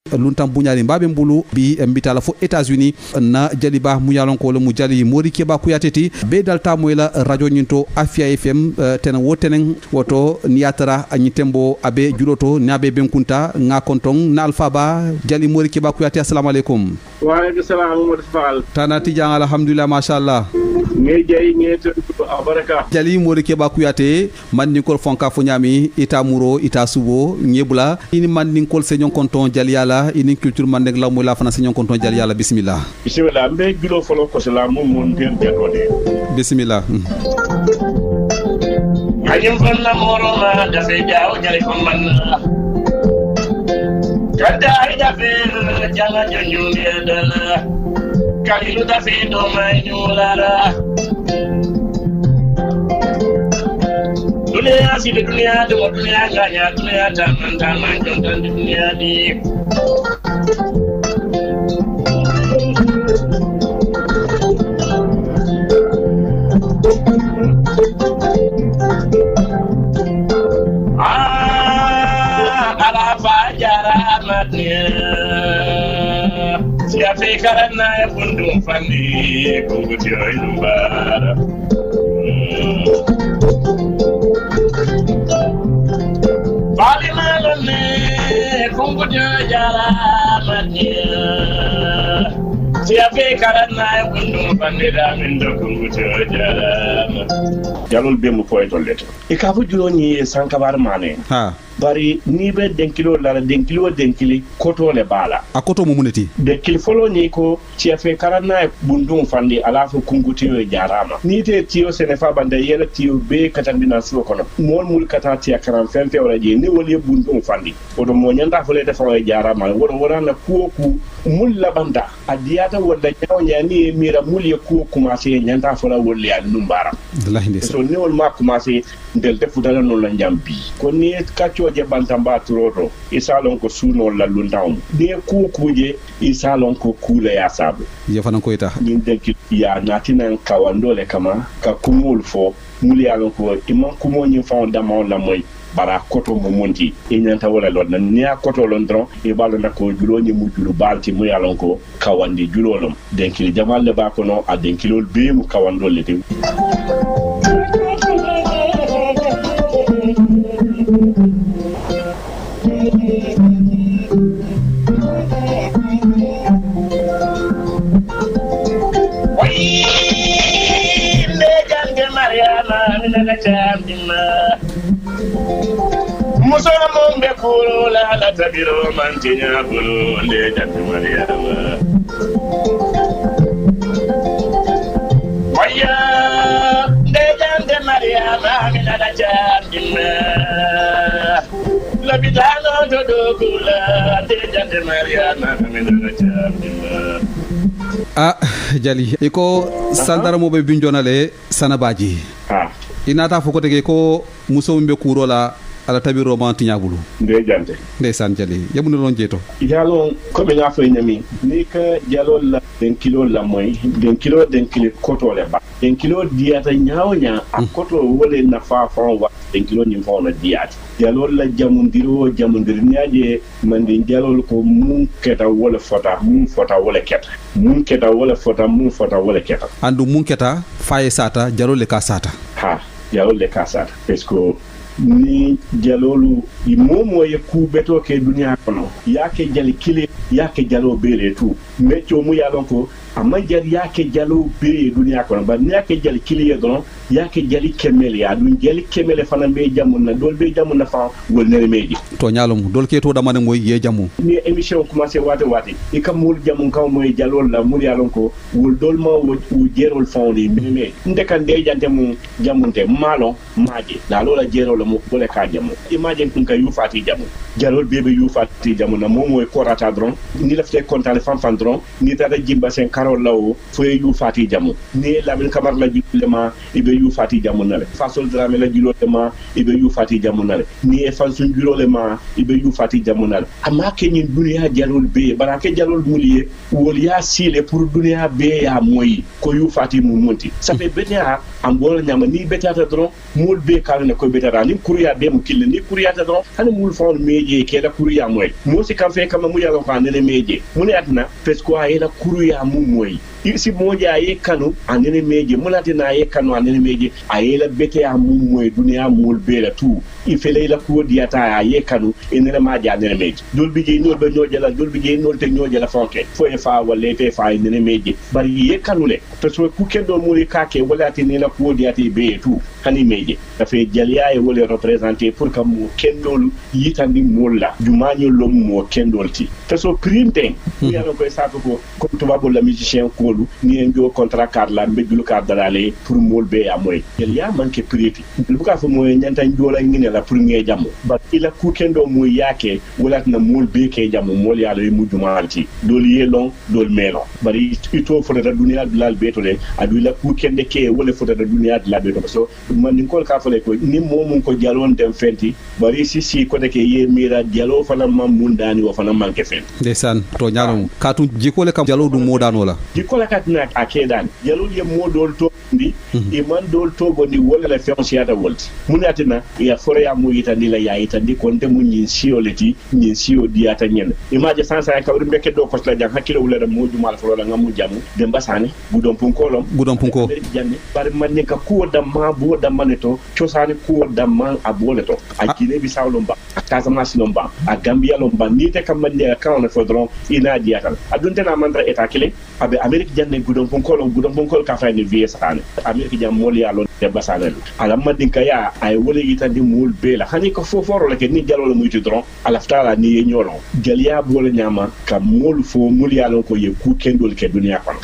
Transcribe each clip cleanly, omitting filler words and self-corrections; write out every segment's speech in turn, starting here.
luntam buñari mbaɓe mbulu bi mbitala fo États-Unis na jaliba muñalonko mu jali mori keba kuyateti be dalta moyla radio nyinto Afia FM tena wotenen woto niatara anyitembo abe juloto nabe benkunta nga konton na alfaba jali mori keba kuyati. Assalamu alaikum. Wa alaikum salam Muhammad Fall. Tana tijan alhamdulillah mashallah. Nge jey nge to baraka. Jali mori keba kuyate man ni kol fonka fo nyami ita muro ita subo nyebula ini man ni kol se nyon konton jali yala ini culture man nek la mo la fana se nyon konton jali yala bismillah. Bismillah mbe julo folo ko sala mum den jatode. Bismillah. Ayum fanna moro ma da fe jaw jali ko man. Kada ay da fe jala nyundi dala. Kalilu da fe do may nyulara. Dunia si dunia de dunia ganya dunia taman jontan dunia di. Ala fajara matnya. Siapa karena pundung fandi kubuti ilmbara. Balimalone kubuti jara matnya. Siapa karena pundung fandi damindo kubuti jara. Jalul bemu poetoleto. Ikafu juloni sankabar mane. Ha. Bari ni be denkilo la denkili koto le bala a koto mo muneti denkili folo ni ko chefe karana bundum fandi alafu kunguti yo jarama ni te tiyo sene fa bande yela tiyo be katandina suko kono mol mul katati akaram femfe wala je ni woli bundum fandi odo mo nyanda fole de fa jarama wora na kuoku mul labanda adiyata wala nyawnya ni mira mul ye kuoku ma se nyanda fola woli ya numbara wallahi ndesa so ni wol ma commencer del defudala non la njambi ko ni kaccio je bantamba turoto isalon ko suno la lundaw de kuje isalon ko kula ya sabu je fanan ko ita ni denki ya natinan kawandole kama ka kumul fo muli alon ko imman kumo nyi fa dama la moy bara koto mo monti e nyanta wala lon ni a koto lon dron e balo na ko julo ni mu julu balti mu yalon ko kawandi julolom denki jamal le ba ko no a denki lol be mu kawandole te Musona mombe kuro la tabiro mantinya kuro le jatu Mariama. Waya de jande Mariama mina la jandima. La bidano to dokula de jande Mariama mina la jandima. Ah jali iko sandara mo be binjonale sanabaji inata foko tege ko muso mbe kurola ala tabi romanti nyabulu nde jante ndeysaan jali yabunu lon jeeto yalo ko be ngafo nyami ni ka jalo la den kilo la moy den kilo koto le ba den kilo diata nyaawnya akoto wole na fa wa den kilo ni fa na diata jalo la jamundiro nyaaje mande jalo ko mun keta wala fota wala keta mun keta wala fota wala keta andu mun keta faye sata jalo le ka sata ha jalo le ka sata parce que ni jalolu imomo ye ku beto ke dunia kono yake jali kile yake jalo bele tu mecho mu yalon ko amma jali yake jalo bele dunia kono ba yake jali kile don yake jali kemele ya dun jali kemele fana be jamun na dol be jamun na fa wol ne meji to nyalum dol ke to damane moy ye jamu ni émission commencé wati ikam mul jamun kaw moy jalol la mul yalon ko wol dol ma wo jerol fondi me ndeka de jante mu jamunte malo maji la lola jerol mo bole ka jamu imagine kun ka yu fati jamu jalol bebe yu fati jamu na momo e korata dron ni lafte kontale fan dron ni tata jimba sen karol lawo fo yu fati jamu ni lamin kamar la jilema ibe yu fati jamu nale fasol drame la jilolema ibe yu fati jamu nale ni e fansun jilolema ibe yu fati jamu nale amma kenyin dunya jalol be barake jalol muliye wol ya sile pour dunya be ya moyi ko yu fati mu monti ça fait benya am bol nyama ni betata dron mul be kala ne ko betata ni kuriya be mu kille ni kuriya ta dron hani mul fon meje ke da kuriya moy mo si kan fe kama mu yalo fa ne meje mu ne atna pesko ay la kuriya mu moy si moja ye kanu anene meje mulati na ye kanu anene meje ayela bete ya mu moy dunia mul be la tout il fele la ko diata ye kanu enene ma ja anene meje dol bi je no be nyoje la dol bi je no te nyoje la fonke fo e fa wala te fa enene meje bari ye kanu le pesko ku kendo muri kake wala ti ne la ko diata be tout hani meje da fe jaliya e wala représenter pour que mu kendol yitandi molla jumanyo lom mo kendolti pesko printing ya ko sa ko to babo la musicien ko ni njo contrat card la mbedulu card dalale pour molbe ya moy el ya manke preti lu ka fo moy nyanta njola ngine la pour nge jamu ba ila ku kendo moy yake wala na molbe ke jamu mol ya la mu jumalti dol yelon dol melon bari ito fo da dunia dal betole adu la ku kende ke wala fo da dunia dal beto so man ni ko ka fo le ko ni momum ko jalon dem fenti bari si ko de ke ye mira jalo fana mam mundani wo fana manke fenti ndesan to nyaano katu jikole kam jalo du modano la jikola katina akedan jalo ye modol to ndi e man dol to boni wala la fianciata wolti munatina ya fore ya mu yitandi la ya yitandi konte mu nyin sioleti nyin sio diata nyen imaje sansa ya kawri mbeke do kosla jang hakilo wala mo jumal fo la ngamu jamu de mbasane gudon punko janne bari man ne ka ko damma bo damane to ciosane ko damma abole to akine bi sawlomba Casamance lomba a Gambia lomba ni te kam man ne ka on fo dron ina diatal adunte na mandra eta kile abe Amerique janne gudon ponkol ka fayne VSane Amerique jam moli alon de basanel ala madinka ya ay wole yitandi mul bela hani ko foforo la ke ni jalo la muyti dron ala ftala ni nyolo jaliya bole nyama ka mul fo mul yalon ko ye ku kendol ke dunia kon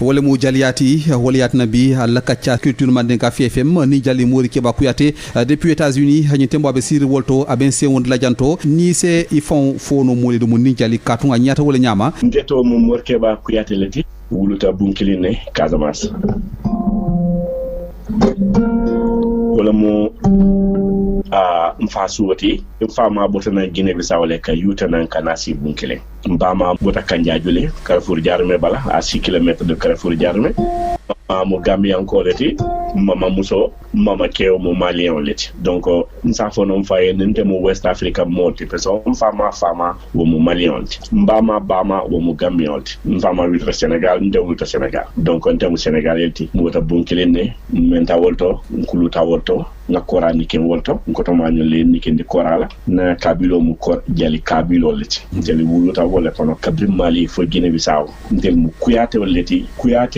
wala mu jaliyati wala yatna bi alla kacca culture mandinka FFM ni jali mori ke ba kuyate depuis États-Unis hanyi tembo abe sir wolto aben se won la janto ni se ifon fo no moli do mun ni jali katunga nyata wala nyama ndeto mo morke ba kuyate leti wuluta bunkiline Casamance wala mo mfasuoti mfama botana Guinée Bissau le ka yutana kanasi bunkile mbama bota kanjajule Carrefour Diarmé bala à 6 km de Carrefour Diarmé mo Gambien ko leti mama muso mama keo mo malien leti donc nsa fono mfaye nente mo West Africa multi person fama wo mo malien mbama bama wo mo Gambien mfama witra Sénégal nte witra Sénégal donc nte mo Sénégal leti mo ta bunkile ne menta wolto nkuluta wolto na korani ken wolto ngoto manyo le ni ken di korala na kabilo mu ko jali kabilo leti jali wuluta wala kono kabri mali fo Guinée Bissau ndel mu kuyate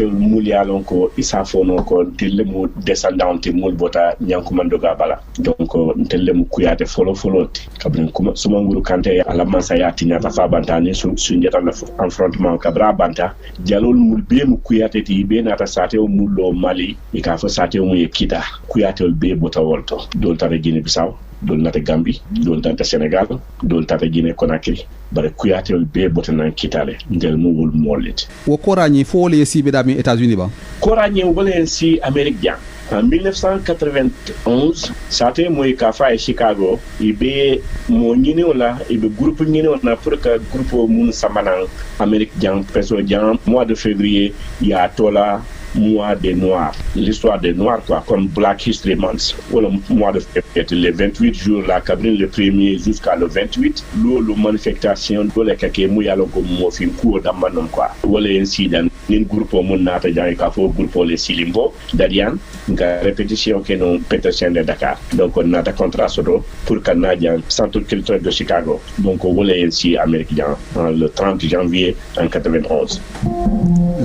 muli alon ko isa fono ko telle mu descendant mul bota nyanku mandoga bala donc telle mu kuyate folo ti kabri kuma suma nguru kante ala mansa yati nyata fa bantani su njeta na affrontement kabra banta jalol mul be mu kuyate ti be nata sate o mullo mali e ka fo sate o mu yekita kuyate be bota wolto dol tare Guinée Bissau dol nata Gambie dol tata Sénégal dol tata Guinée Conakry bare kuyatel be botana kitale ndel mo wol molet wo korani fo le sibe dami États-Unis ba korani wolen si Amérique jang en 1991 sate moy ka fa Chicago ibe mo nyini wala ibe groupe nyini wala pour que groupe mun samana Amérique jang preso jang mois de février ya tola mois des noirs, l'histoire des noirs quoi, comme Black History Month, ou le mois de février, les 28 jours là, le 1er jusqu'à le 28, le manifestation de la kake mouya longo mofin cours d'ambanom quoi, ou le incident, nin groupe mon nata jang ka fo groupe les Silimbo, Dadian, nga répétition que non Petersen de Dakar, donc on a un contrat sodo pour Canadien, centre culturel de Chicago, donc on voulait ainsi américain le 30 janvier en 91.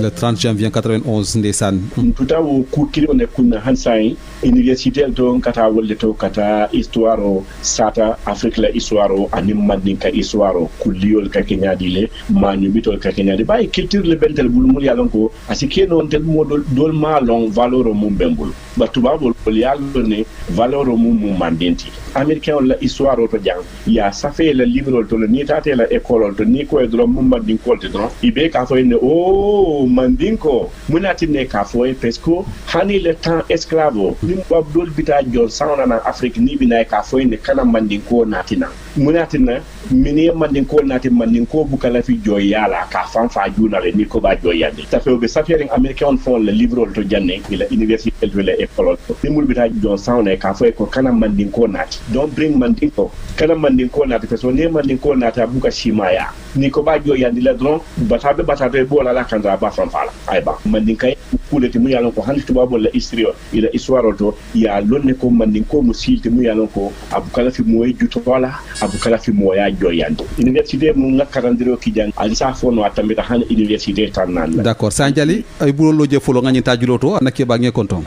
Le 30 janvier 91 ndesan tuta wo kukiri on kunna hansai université to kata wolle to kata histoire o sata Afrique la histoire o anim mandinka histoire o kuliol ka kenyadi le manu bitol ka kenyadi bay culture le bentel bul mul yalon ko asike non tel modol dol malon valeur mum bembul ba tubabol yallo ne valeur mum mandinti américain la histoire o to jang ya safe la livre to le ni tate la école to ni ko e do mum mandinko to don ibe ka fo ne o mandinko munati ne ka fo e pesco hani le temps esclave nim babdol bita jol sauna na Afrique ni bina ka fo ne kana mandinko natina munatina mini mandinko nati mandinko bukala fi joyala ka fanfa junale ni ko ba joyande ta fe be safiring american fon le livre to janne ila université de l'école ni mulbita jon sawne ka fo ko kana mandinko nati don't bring mandinko kana mandinko nati parce que ni mandinko nati abuka shimaya ni ko ba joyande la don batabe bola la kanda ba fanfa ay ba mandinka kuleti mu yalon ko handi tubabo la istrio ila histoire to ya lonne ko mandinko musilti mu yalon ko abukala fi moy jutola abukala fi moya joyande université mu ngakarandiro ki jang ali sa fono atambita han université tannan d'accord sanjali ay bulolo je folo ngani tajuloto anake ba nge konton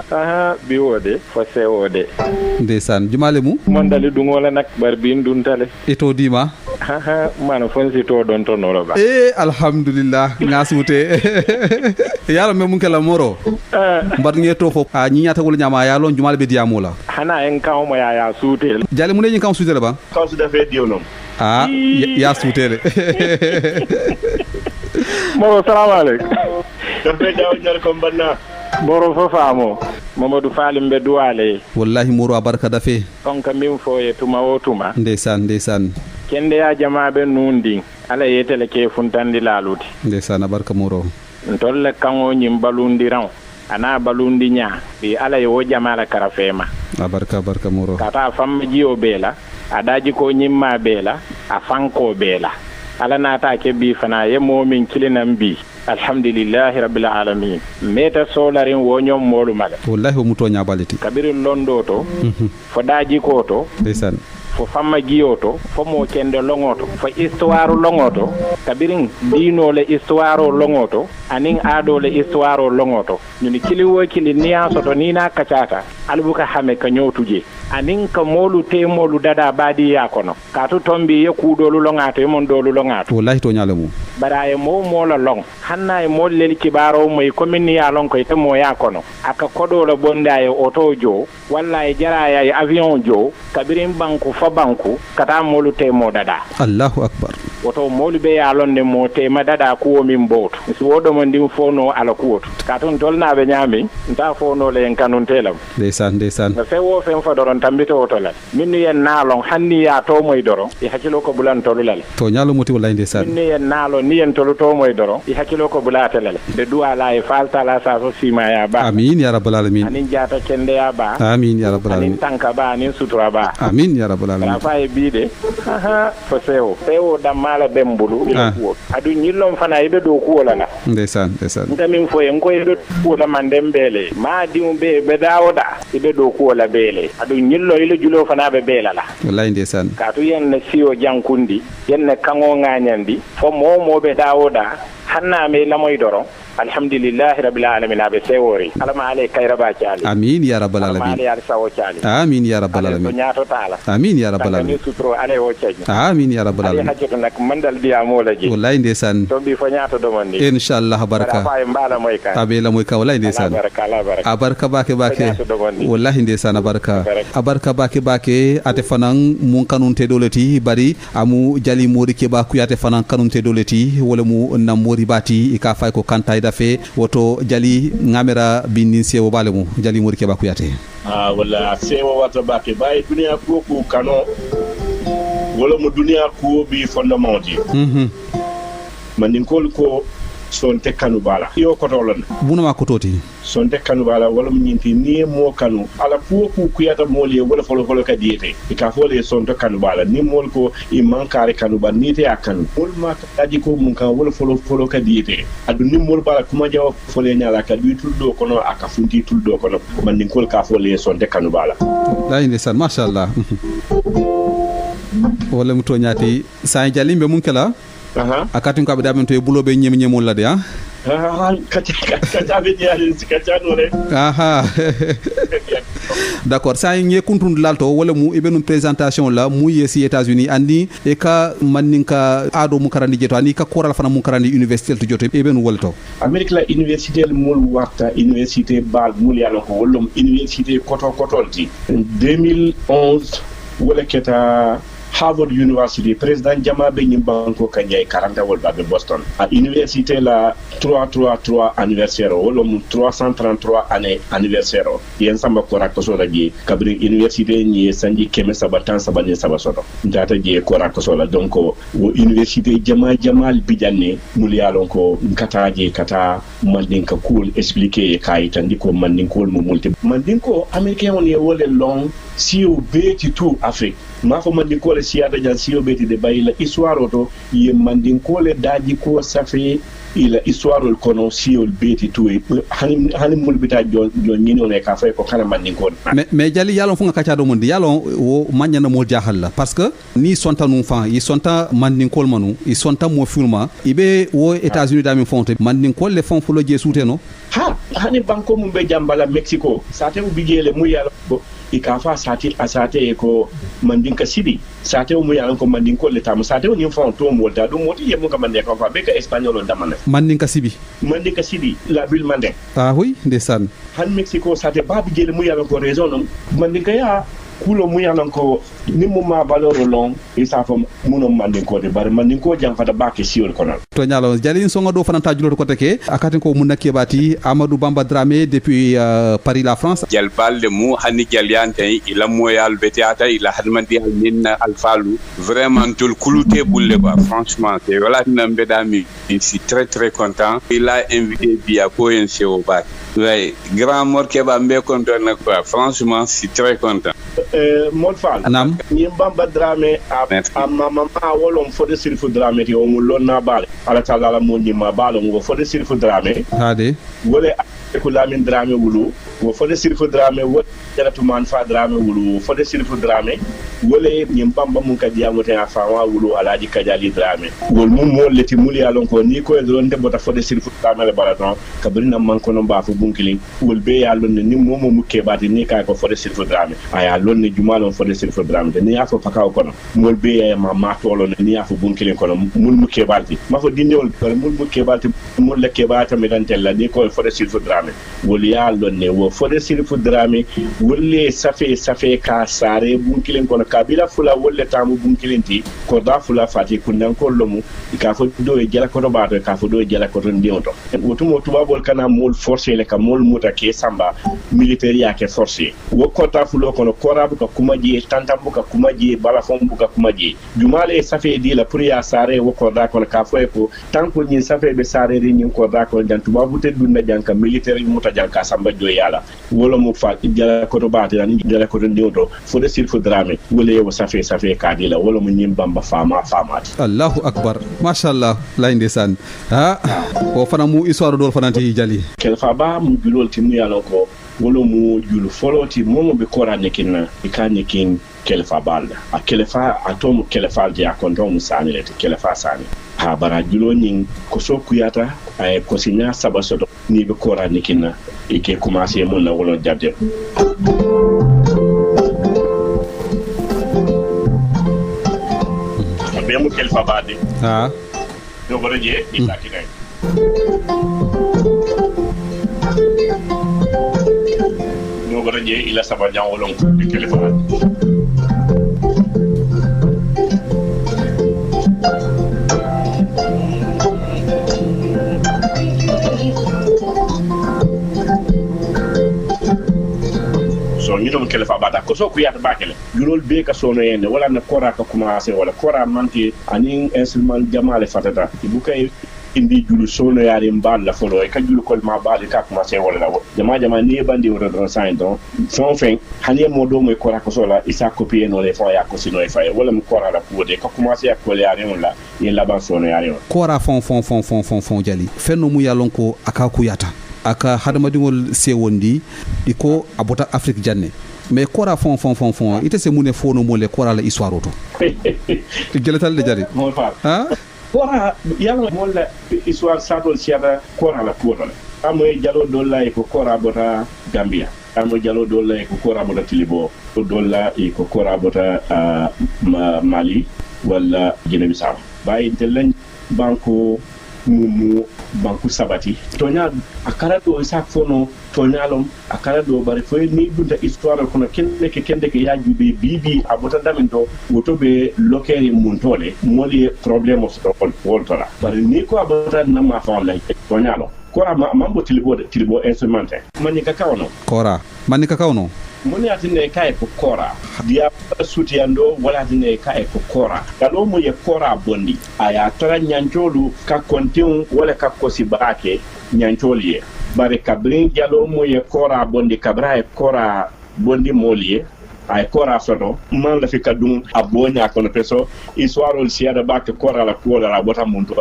bi wode fo sewode ndesan jumale mu mondali dungola nak bar bin duntale eto dima mano fonsi to don to noro ba alhamdulillah ngasute yalo me mun kala moro mbar nge to fo ñi ñata wala ñama yalo jumale be diamola hana en kaw mo ya suute jale mu ne ñi kaw suute ba kaw su defé diolom ya suutele mo assalamu alaykum defé jaw ñal ko banna boro fo faamo Mamadou Falim be duwale wallahi moro abarka dafe on kam min fo e tuma o tuma ndeysaan kende ya jamaabe nundi ala yetele ke funtandi laluti ndeysaan abarka moro ntolle kango nyim balundi ran ana balundi nya bi ala yo jamala karafema abarka moro kata famma jiyo bela adaji ko nyimma bela a fanko bela ala nata ke bi fana ye momin kilinan bi alhamdulillahi rabbil alamin meta solarin wonyom molu mala wallahi muto nya baliti kabiru londo to fo daji ko to ndeysaan fo famma giyoto fo mo kende longoto fo histoire longoto kabirin dino le histoire longoto anin ado le histoire longoto ñuni kili wo kili niyanso to nina kacata albuka hame ka nyotuje anin ka molu te molu dada badi yakono katu tombi ye kudolu longato e mon dolu longato wallahi to nyalamu baraye mo mola long hanna e mol lel kibaro moy komini ya long ko temo yakono aka kodola bonda e auto jo walla e jaraya e avion jo kabirin banku fa banku kata molu te mo dada Allahu akbar woto molu be ya londe mo te ma dada ko min boto si wodo mo ndim fono ala kuoto katon tolna be nyami nta fono le en kanun telam ndeysaan na fe wo fen fa doron tambito woto la minnu yen naalon hanni ya to moy doro e hakilo ko bulan tolulal to nyalo moti wallahi ndeysaan minnu yen naalo ni yen tolu to moy doro e hakilo ko bulatelal de duwa la e falta la sa so sima ya ba amin ya rabbal alamin anin jata kende ya ba amin ya rabbal alamin anin tanka ba anin sutura ba amin ya rabbal alamin rafa e bide fo sewo dam mala bembulu ila kuwo adu nyillom fana ibe do kuwo la ndeysaan ndamin fo en ko ibe kuwo la mandem bele ma dium be dawoda ibe do kuwo la bele adu nyillo ile julo fana be bela la wallahi ndeysaan katu yen na siyo jankundi yen na kango nganyandi fo mo be dawoda hanna me lamoy doro alhamdulillahi rabbil alamin abe sewori alama ale kayra ba chali amin ya rabbal alamin ale ya sawo chali amin ya rabbal alamin nyato taala amin ya rabbal alamin sutro ale o chaji amin ya rabbal alamin hajjo nak mandal dia mola ji wallahi ndeysaan to bi fo nyato do mandi inshallah baraka fa mbala moy ka abela moy ka wallahi ndeysaan abarka bake wallahi ndeysaan abarka bake ate fanan mun kanun te doleti bari amu jali mori ke ba ku yate fanan kanun te doleti wala mu nam mori bati ka fay ko kanta dafe woto jali ngamera binin sewo bale mu jali mori ke ba ku yate wala sewo wata bake bay dunia ko kano wala mu dunia ko bi fondement ji manin ko sonte kanu bala yo ko tolon bunama ko toti sonte kanu bala wala mu nyinti ni mo kanu ala ko kuyata moli wala folo ka diete ka fole sonte kanu bala ni mol ko i mankare kanu ba ni te akanu mol ma taji ko mun kan wala folo ka diete adu ni mol bala kuma jaw fole nyala ka du tuldo kono aka funti tuldo kono man ni kol ka fole sonte kanu bala la inde san mashallah wala mu to nyati sa jalimbe mun kala akatin ko abida men to bulobe nyemol la de kacha be nyaari kacha no le d'accord sa ngi kuntun lalto wala mu ibenu présentation la mu yesi États-Unis andi e ka maninka ado mu karandi jeto ani ka koral fana mu karandi université to joto ibenu wolto Amerique la université mul warta université bal mul yalo ko wolum université kotolti 2011 wala keta Harvard University président jama be nyim banko kanyay 40 wol ba be Boston à université la 333 anniversaire wala mu 333 année anniversaire yen samba korako so la je kabri université ni sanji keme sabatan sabane sabasoto ndata je korako so la donc wo université jamal bijanne muli alon ko kataje kata mandinka cool expliquer kayitandi ko mandinko mo multi mandinko américain on ye wole long si o beti tout Afrique ma fo mandinko le siada jan si o beti de bayila histoire oto ye mandinko le daji ko safi ila histoire ol kono si ol beti tout hani mulbita jon nyini on e ka fay ko kana mandinko mais jali yalon fu nga kacha do mundi yalon wo manyana mo jahal la parce que ni sonta num fan yi sonta mandinko manu yi sonta mo filma ibe wo États-Unis da mi fonte mandinko le fon fu lo je soute no ha hani banko mum be jambala Mexico sate u bigele mu yalla ko ikafa sati asate ko mandinka sidi sate mu yalla ko mandinko le tam sate ni fon to mo da do moti yemu ka mande ko fa be ka espagnol damane mandinka sibi la ville mande ah oui ndesan han Mexico sate ba bigele mu yalla ko raison mandinka ya kulo mu yalla ko ni mu ma valeur long isa fo muno mandinko de bar mandinko jam fata baake siol konal to nyalo jali songo do fananta julo ko teke akatin ko munna kebati Amadou Bamba Dramé depuis Paris la France jal balde mu hani jal yante ila moyal betiata ila hadmandi minna alfalu vraiment tout kulute bulle ba franchement c'est voilà nambedami je suis très content il a invité Bia Koyense au bac ouais grand mort keba mbe content na quoi franchement je suis très content mon fall anam ni Bamba Dramé a mama wolom fode sirfu Dramé ti o mu lonna bale ala tala la mo ni ma balo ngo fode sirfu Dramé hade wole ko Lamin Dramé wulu wo fode sirfu Dramé wo jaratu man fa Dramé wulu fode sirfu Dramé wole ni Bamba mun ka diamote a fa wa wulu alaji kajali Dramé wol mum mo leti muli alon ko ni ko e don de bota fode sirfu Dramé le balaton kabrina man ko no ba fu bunkili wol be ya lon ni momo mu kebati ni ka ko fode sirfu Dramé aya lon ni jumalon fode sirfu Dramé ni afo pakaw kono mol be ya ma tolo ni afo bunkili kono mul mu kebati ma fo dindewol mul mu kebati mul le kebata mi dan tella ni ko fode sirfu Dramé wol ya lon ne wo fode sirfu Dramé wolle safe ka sare bunkilin kono kabila fula wolle tamu bunkilinti ko da fula fati kunnan ko lomu ka fo do e jala ko ba to ka fo do e jala ko ton dionto wotumo tubabol kana mol forcé le ka mol muta ke samba militaire ya ke forcé wo ko ta fulo kono korabu ka kumaji tantambu ka kumaji balafon bu ka kumaji jumale safe di la pour ya sare wo ko da kono ka fo ko tanko nyin safe be sare ri nyin ko da ko dan tubabu te dunna janka militaire muta janka samba do yala wolo mu fa jala ko to ba tan jala ko ton dionto fo de Sirfu Dramé wole wo safe kadila wala mu nyim Bamba famati Allahu akbar mashallah la ndesan ha o fana mu histoire do fananti jali kelfa ba mu julol ti mu yalo ko wolo mu julu foloti momo be korane kinna ikanye kin kelfa balla a kelfa atom kelfa dia konto mu sanile te kelfa sani ha bara julo nyin ko so kuyata ay ko sinya sabasodo ni be korane kinna ike commencer mon na wolo jabde bemu kelfa bade ha no boraje itaki dai no boraje ila sabajan wolon ko kelfa bade so ñu doon kelefa bata ko so ku yata bakele yurol be ka sono yende wala na kora ka commencer wala kora manti ani instrument jamale fatata bu kay indi julu sono yare mballa folo e ka julu kol ma baali ka commencer wala la jama ni bandi wala don sain don son fin hani mo do mo kora ko sola isa copier no le fa ya ko sino e fa wala mo kora la pour de ka commencer ko yare on la yen la ban sono yare on kora fon jali fenno mu yalon ko aka ku yata aka hadamadiŋol sewondi iko abota Afrique janne mais kora fon ite se mune fono mole kora la histoire oto geletal de jari ha kora yalla molla histoire satol siada kora la kuoto amoy jalo dolla e ko kora bota Gambia amoy jalo dolla e ko kora bota Tilibo dolla e ko kora bota Mali wala Guinée Bissau bayi telen banko mumu banku sabati tonya akara do sa fono tonyalom akara do bari fo ni dunda histoire kono kende ke ya jube bibi abota daminto woto be lokeri muntole moli problème o so woltola bari ni ko abota na ma fa lay tonyalo kora mambo tilibo instrumenté manika kawno kora manika kawno moni atine kai ko kora dia sutiando wala atine kai ko kora kalo mo ye kora bondi aya tara nyancholu ka kontin wala ka kosi barake nyancholiye bare kabrin jalo mo ye kora bondi kabra e kora bondi molie ay kora soto man la fi kadum abonya kono peso histoire siada bak kora la kola la bota munto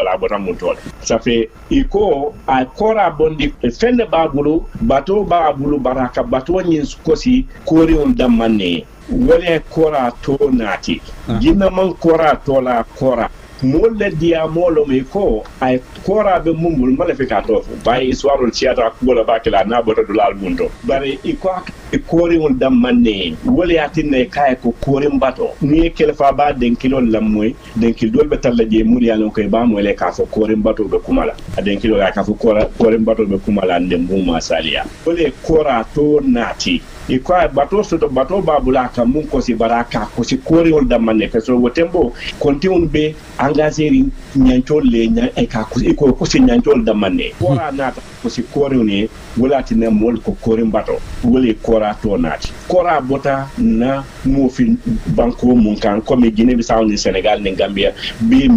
ça fait iko ay kora bondi fenne babulu bato babulu baraka bato nyin kosi kori on damane wala kora to nati jinna man kora to la kora molle dia molo me ko ay kora be mumbul mala fe ka to bay histoire siada kola bakela na bota dulal mundo bare iko kori on damane wala yatinne kay ko kori mbato ni kelfa ba den kilo lamoy den kilo dolbe talla je muri yalon koy ba mo le ka fo kori mbato be kumala den kilo ka fo kori mbato be kumala ndem buma salia wala kora to nati iko bato soto bato babula ka mun ko si baraka ko si kori on damane peso wotembo konti on be engageri nyanchol le nya e ka ko si nyanchol damane kora nata ko si kori ne wala tinne mol ko kori mbato wala kora to nati kora bota na mo fi banko mun kan ko me Guinée Bissau ni Sénégal ni Gambia be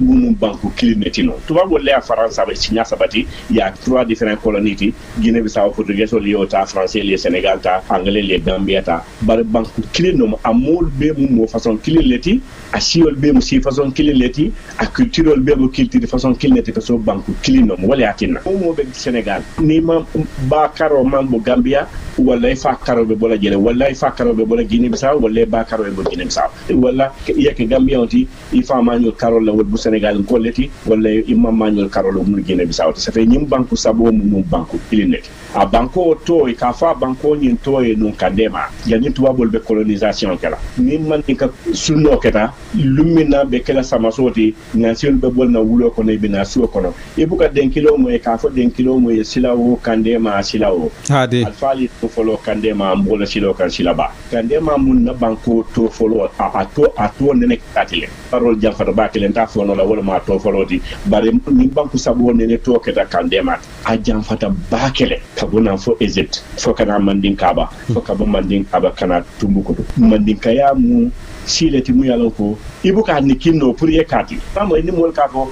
mun banko climatino to ba wolle a France ba signa sabati ya 3 différents colonies Guinée Bissau portugais o liota français le Sénégal ta anglais le Gambia ta bar banko clinom amol be mun façon clineti a siol be mu si façon clineti a culturel be mu culture façon clineti to so banko clinom wala atina mo be Sénégal ni ma ba karo mambo Gambia wala fa karo be bola jele wala fa karo be bola Guinée Bissau wala ba karo be Guinée Bissau wala yake Gambia onti ifa manuel karo la wol bu Sénégal ko leti wala imam manuel karo la mu Guinée Bissau ça fait nyim banku sabo mu banku clineti a banko to e ka fa banko nyin to e non kadema yani tuba bol be colonisation kala ni man ka sunno keta lumina be kala samasoti nation be bol na wulo ko ne bina suo kono e buka den kilo mo e ka fo den kilo mo e silawo kandema silawo hade alfali to folo kandema mbola silo kan silaba kandema mun na banko to folo a to ne katile parol jam fata bakele ta fo no la wala ma to folo di bare ni banko sabo ne to keta kandema a jam fata bakele kabuna fo Egypt fo kana mandin kaba fo kaba mandin kaba kana tumbukudu mandin kaya mu sileti mu yalon ko ibuka ni kinno pour yekati famo ni mol ka fo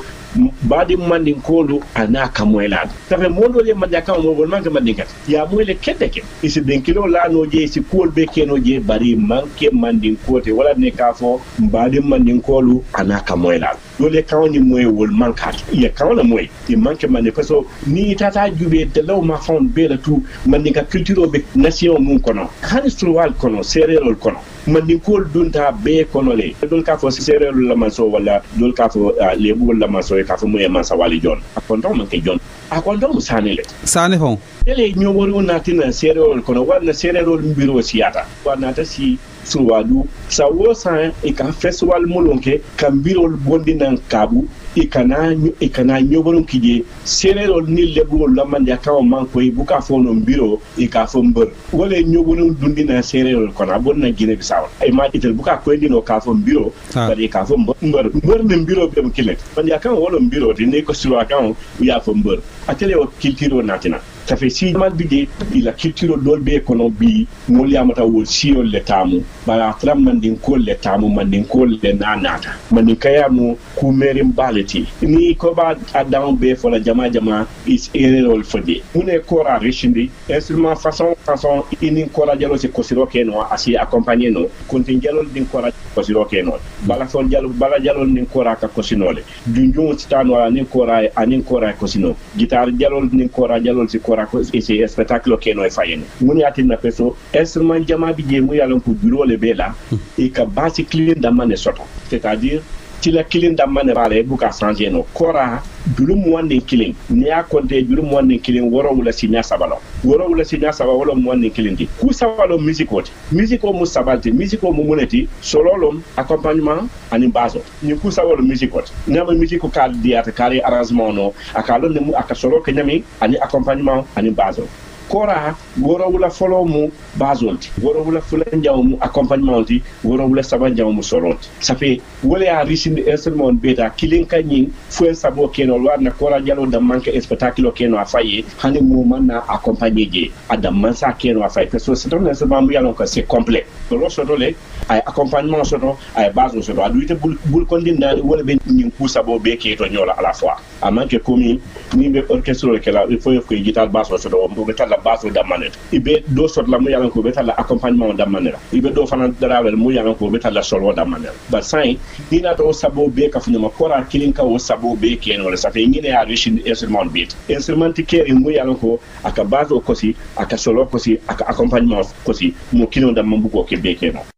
badi mandin kolu anaka moyla tafe mondo le manda ka mo bon manke mandin kat ya moyle kedeke isi den kilo la no je si kol be keno je bari manke mandin kote wala ne ka fo badi mandin kolu anaka moyla dole kawni moy wol mankat ya kawna moy e manke mande peso ni tata jube de law ma fon be la tout mandin ka culture be nation mun kono han struwal kono sererol kono mandin kol dunta be kono le dol ka fo sererol la manso wala dol ka fo lebu la manso ka fo moy man sawali jon akon man ke jon akon do sanele sane fon ele nyobori onatina sererol kono wala sererol mbiro siata wana ta si suwadu sawosa e ka festival mulonke kambirol bondi nan kabu e kana nyoboron kije sererol ni lebro lamande akaw man ko buka fono mbiro e ka fo mbeur wala nyoboron dundi na sererol kono bonna Guinée Bissau e ma itel buka ko ndino ka fo mbiro bari ka fo mbeur ne mbiro be kilet bandi akaw wala mbiro de ne ko suro akaw ya fo mbeur atele o culture natina ça fait si mal bidé la culture dolbe kono bi moli amata wol siol le tamu bala tram mandin kol le tamu mandin kol le nanata mandin kayamu ku merim baleti ni ko ba adam be fo la jama is errol fodi mune kora richindi instrument façon ini kora jalo se kosiro keno asi accompagner no kontin jalo din kora kosiro keno bala fon jalo bala jalo din kora ka kosinole dunjum stano ani kora kosino guitar jalo din kora jalo si kora ko e spectacle keno e fayene mun yatin na peso instrument jama bi je mu yalon ko bureau le bela e ka basi clean da mané soto c'est-à-dire ci la kilin da mane bale buka changer no kora julum wonde kilin ne ya konte julum wonde kilin woro wala sinya sabalo woro wala sinya sabalo wala wonde kilin di ku sabalo musico mu sabalti musico mu muneti sololom accompagnement ani baso ni ku sabalo musico nyama musico ka diata kare arrangement no akalo ne mu akasolo ke nyami ani accompagnement ani baso kora woro wala folo mu bazolti woro wala fulan jaw mu accompagnement ti woro wala saban jaw mu solonti ça fait wala ya risinde instrument beta kilin kanyin fu sabo keno wa na kora jalo da manke spectacle keno afaye hani mu manna accompagner je adam man sa keno afaye parce que c'est un instrument mu yalon que c'est complet lo soto le ay accompagnement soto ay base soto aduite bul kondinda wala ben nyin ku sabo be keto nyola à la fois à manque comme ni be orchestre ke la il faut que guitar basse soto mo beta la basse da manette ibe do sot la mu yalan ko beta la accompagnement da manette ibe do fana daravel mu yalan ko beta la solo da manette ba sai dina to sabo be ka funa kora kilin ka o sabo be ken wala sa fe ngine ya riche instrument beat instrument ke mu yalan ko aka base ko si aka solo ko si aka accompagnement ko si mo kino da mambu ko ke be ken